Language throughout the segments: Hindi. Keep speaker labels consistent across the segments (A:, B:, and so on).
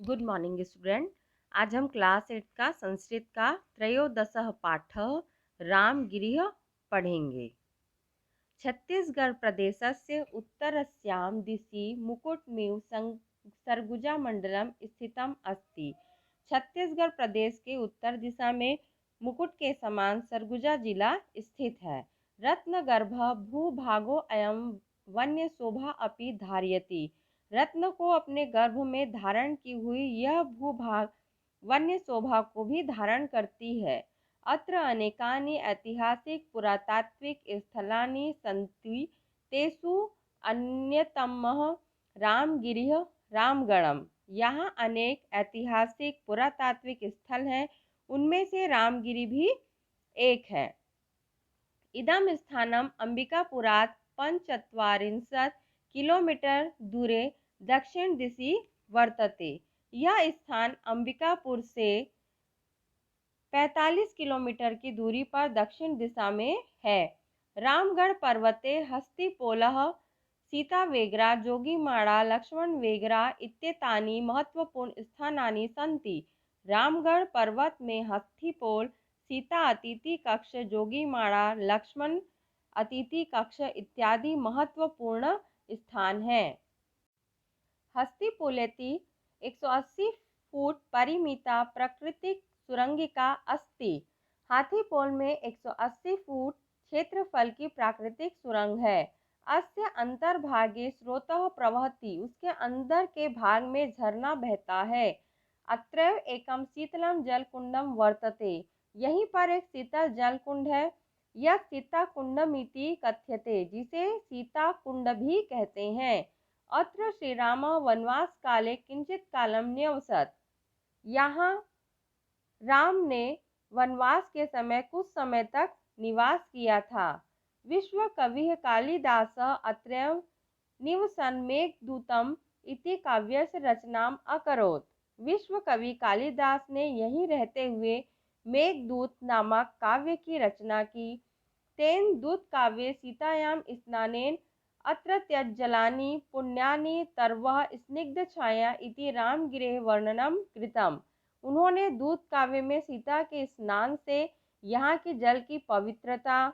A: Good morning student. आज हम क्लास 8 का संस्कृत का त्रयोदशः पाठः रामगिरिः पढ़ेंगे। छत्तीसगढ़ प्रदेशस्य उत्तरस्यां दिशि मुकुटमेव सरगुजा स्थितम् अस्ति। छत्तीसगढ़ प्रदेश के उत्तर दिशा में मुकुट के समान सरगुजा जिला स्थित है। रत्नगर्भ भूभागो अयं वन्य शोभा अपि धारयति। रत्न को अपने गर्भ में धारण की हुई यह भूभाग वन्य शोभा को भी धारण करती है। अत्र अनेकानि ऐतिहासिक पुरातात्विक स्थलानि सन्ति। तेषु अन्यतमः रामगिरिः रामगढ़म्। यहाँ अनेक ऐतिहासिक पुरातात्विक स्थल हैं, उनमें से रामगिरी भी एक है। इदं स्थानम् अंबिकापुरात् 45 किलोमीटर दूरे दक्षिण दिशि वर्तते। यह स्थान अंबिकापुर से 45 किलोमीटर की दूरी पर दक्षिण दिशा में है। रामगढ़ पर्वते हस्तिपोलः सीतावेगरा जोगीमाड़ा लक्ष्मणवेगरा इत्येतानि महत्वपूर्ण स्थानानि सन्ति। रामगढ़ पर्वत में हस्तिपोल, सीता अतिथि कक्ष, जोगीमाड़ा, लक्ष्मण अतिथि कक्ष इत्यादि महत्वपूर्ण स्थान हैं। हस्तिपोलेति 180 फुट परिमिता प्राकृतिक सुरंगिका अस्ति। हाथीपोल में 180 फुट क्षेत्रफल की प्राकृतिक सुरंग है। अस्य अंतर्भागे स्रोतः प्रवहति। उसके अंदर के भाग में झरना बहता है। अत्रैव एकम शीतलम जलकुंडम वर्तते। यहीं पर एक शीतल जल कुंड है। यह सीता कुंडमिति कथ्यते, जिसे सीता कुंड भी कहते हैं। अत्र श्री राम वनवास काले किंचित कालम न्यवसत। यहाँ राम ने वनवास के समय कुछ समय तक निवास किया था। विश्व कवि कालिदास अत्रैव निवसन मेघदूतम इति काव्यस्य रचनाम अकरोत्। विश्व कवि कालिदास ने यहीं रहते हुए मेघदूत नामक काव्य की रचना की। तेन दूत काव्ये सीतायां स्नानेन अत्र त्यज्जलानि पुण्यानि तर्वः स्निग्ध छाया इति रामगिरेः वर्णनम कृतम्। उन्होंने दूत काव्य में सीता के स्नान से यहाँ की जल की पवित्रता,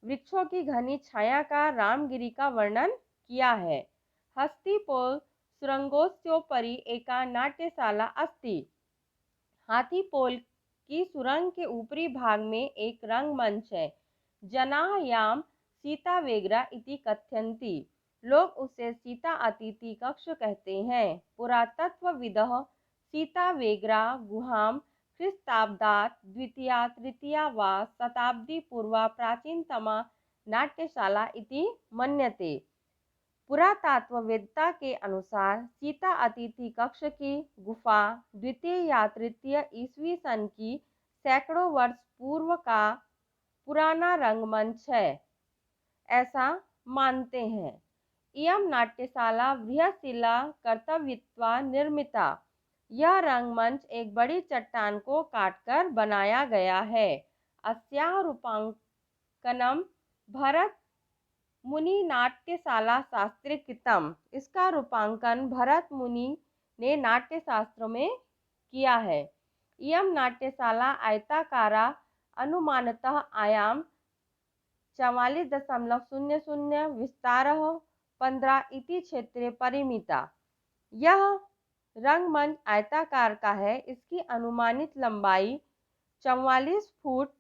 A: वृक्षों की घनी छाया का रामगिरी का वर्णन किया है। हस्तिपोल सुरंगोस्योपरि एका नाट्यशाला अस्ति। हाथीपोल की सुरंग के ऊपरी भाग में एक रंगमंच है। जनाः याम सीता वेगरा इति कथयन्ति। लोग उसे सीता अतिथि कक्ष कहते हैं। पुरातत्वविदः सीता वेगरा गुहां ख्रीस्ताब्दात् द्वितीया तृतीया वा शताब्दी पूर्वा प्राचीनतमा नाट्यशाला इति मन्यते। पुरातत्ववेत्ता के अनुसार सीता अतिथि कक्ष की गुफा द्वितीय या तृतीय ईस्वी सन की सैकड़ों वर्ष पूर्व का पुराना रंगमंच है, ऐसा मानते हैं। इयं नाट्यशाला बृहत्शिला कर्तव्यत्वा निर्मिता। यह रंगमंच एक बड़ी चट्टान को काटकर बनाया गया है। अस्याः रूपांकनम भरत मुनि नाट्यशाला शास्त्रे कृतम्। इसका रूपांकन भरत मुनि ने नाट्यशास्त्र में किया है। इयं नाट्यशाला आयताकारा अनुमानतः आयाम 44.00 विस्तारः 15 इति क्षेत्रे परिमिता। यह रंगमंच आयताकार का है। इसकी अनुमानित लंबाई 44 फुट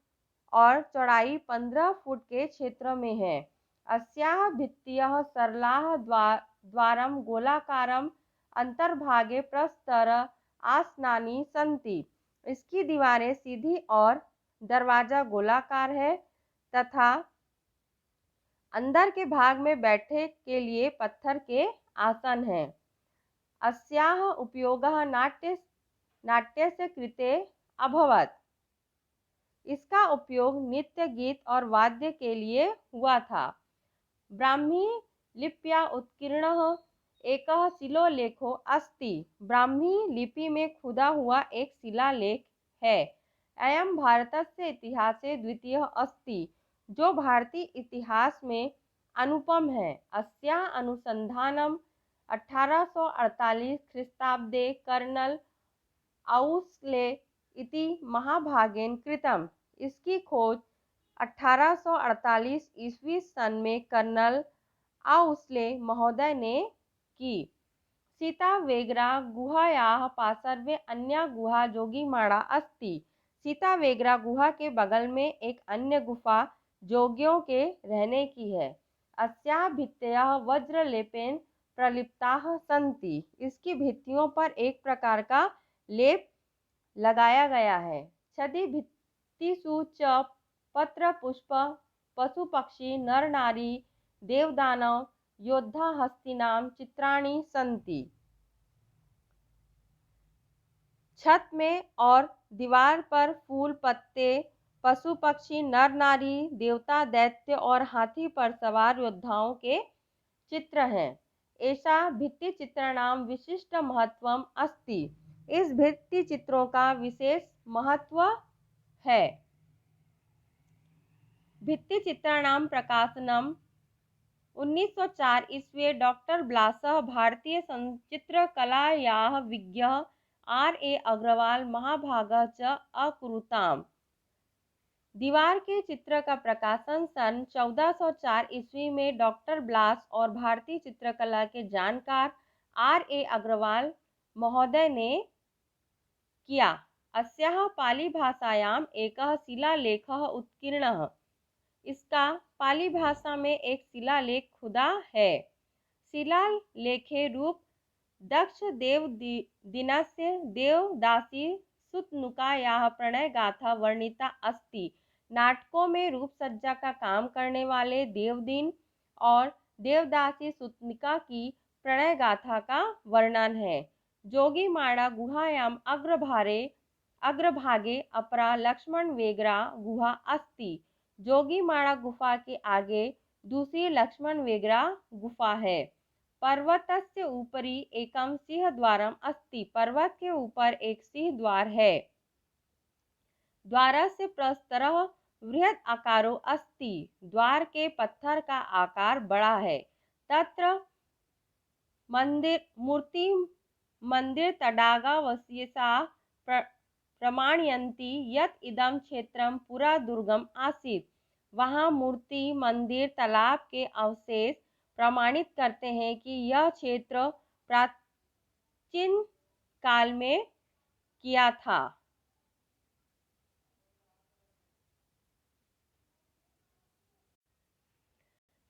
A: और चौड़ाई 15 फुट के क्षेत्र में है। अस्याः भित्तयः सरलाः द्वारम गोलाकारम अंतर्भागे प्रस्तर आसनानि सन्ति। इसकी दीवारें सीधी और दरवाजा गोलाकार है तथा अंदर के भाग में बैठने के लिए पत्थर के आसन हैं। अस्याः उपयोगः नाट्यस्य कृते अभवत्। इसका उपयोग नृत्य, गीत और वाद्य के लिए हुआ था। ब्राह्मी लिप्या उत्कीर्णः एकः शिलालेखो अस्ति। ब्राह्मी लिपि में खुदा हुआ एक शिलालेख है। अयं भारतस्य इतिहासे द्वितीयः अस्ति, जो भारतीय इतिहास में अनुपम है। अस्याः अनुसंधानम 1848 ख्रीस्ताब्दे कर्नल आउस्ले इति महाभागेन कृतम्। इसकी खोज 1848 ईस्वी सन में कर्नल आउस्ले महोदय ने की। सीतावेगरा गुहायाः पार्श्वे अन्या गुहा जोगीमाड़ा अस्ति। सीतावेगरा गुहा के बगल में एक अन्य गुफा जोगियों के रहने की है। अस्याः भित्तयः वज्रलेपेन प्रलिप्ताः सन्ति। इसकी भित्तियों पर एक प्रकार का लेप लगाया गया है। छदि भित्तिषु च पत्र पुष्प पशु पक्षी नर नारी देवदानव योद्धा हस्तीनां चित्राणि सन्ति। छत में और दीवार पर फूल पत्ते पशु पक्षी नर नारी देवता दैत्य और हाथी पर सवार योद्धाओं के चित्र हैं। ऐसा भित्ति चित्राणां विशिष्ट महत्वम् अस्ति। इस भित्ति चित्रों का विशेष महत्व है। भित्ति चित्राणां प्रकाशनम् 1904 ईस्वी डॉक्टर ब्लासः भारतीय चित्रकलायाः विज्ञः R.A. अग्रवाल महाभागः च अकुरुताम्। दीवार के चित्र का प्रकाशन सन 1404 ईस्वी में डॉक्टर ब्लास और भारतीय चित्रकला के जानकार R.A. अग्रवाल महोदय ने किया। अस्याः पाली भाषायाम् एकः शिलालेखः उत्कीर्णः। इसका पाली भाषा में एक शिलालेख खुदा है। शिलालेखे रूप दक्ष देवदिनस्य देवदासी सुतनुकायाः प्रणय गाथा वर्णिता अस्ति। नाटकों में रूप सज्जा का काम करने वाले देवदिन और देवदासी सुतनिका की प्रणय गाथा का वर्णन है। जोगीमाड़ा गुहायाम् अग्रभागे अपरा लक्ष्मण वेगरा गुहा अस्ति। जोगीमाड़ा गुफा के आगे दूसरी लक्ष्मण वेगरा गुफा है। पर्वतस्य उपरि एकं सिंहद्वारम् अस्ति। पर्वत के ऊपर एक सिंह द्वार है। द्वारस्य प्रस्तरः बृहत् आकारो अस्ति। द्वार के पत्थर का आकार बड़ा है। तत्र मूर्ति तडागावशेषाः प्रमाणयन्ति यत् इदं क्षेत्रं पुरा दुर्गम आसीत्। वहाँ मूर्ति मंदिर तालाब के अवशेष प्रमाणित करते हैं कि यह क्षेत्र प्राचीन काल में किया था।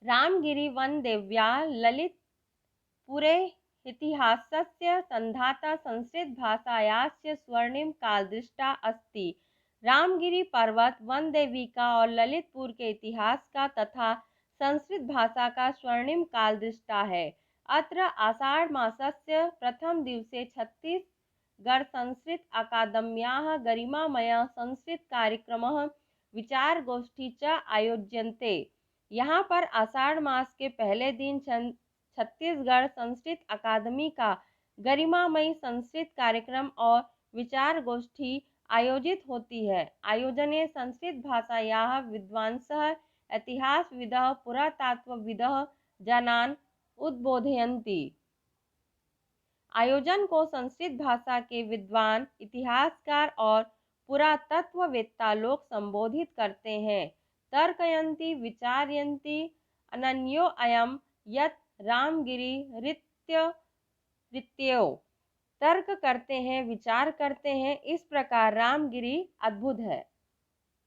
A: रामगिरी वनदेव्या ललितपुरे इतिहासस्य संधाता संस्कृतभाषायास्य स्वर्णिम कालदृष्टा अस्ति। रामगिरी पर्वत वनदेवी का और ललितपुर के इतिहास का तथा संस्कृत भाषा का स्वर्णिम कालदृष्टा है। अत्र आषाढ़ मासस्य प्रथम दिवसे छत्तीसगढ़ संस्कृत अकादम्याः गरिमामयः संस्कृत कार्यक्रमः विचारगोष्ठी च आयोज्यन्ते। यहाँ पर आषाढ़ मास के पहले दिन छत्तीसगढ़ संस्कृत अकादमी का गरिमामयी संस्कृत कार्यक्रम और विचार गोष्ठी आयोजित होती है। आयोजने संस्कृत भाषायाः विद्वांसः इतिहासविदः पुरातत्त्वविदः जनान् उद्बोधयन्ति। आयोजन को संस्कृत भाषा के विद्वान इतिहासकार और पुरातत्ववेत्ता लोग संबोधित करते हैं। तर्कयन्ति विचारयन्ति अनन्यो अयम् यत् रामगिरी रीत्यो। तर्क करते हैं विचार करते हैं, इस प्रकार रामगिरी अद्भुत है।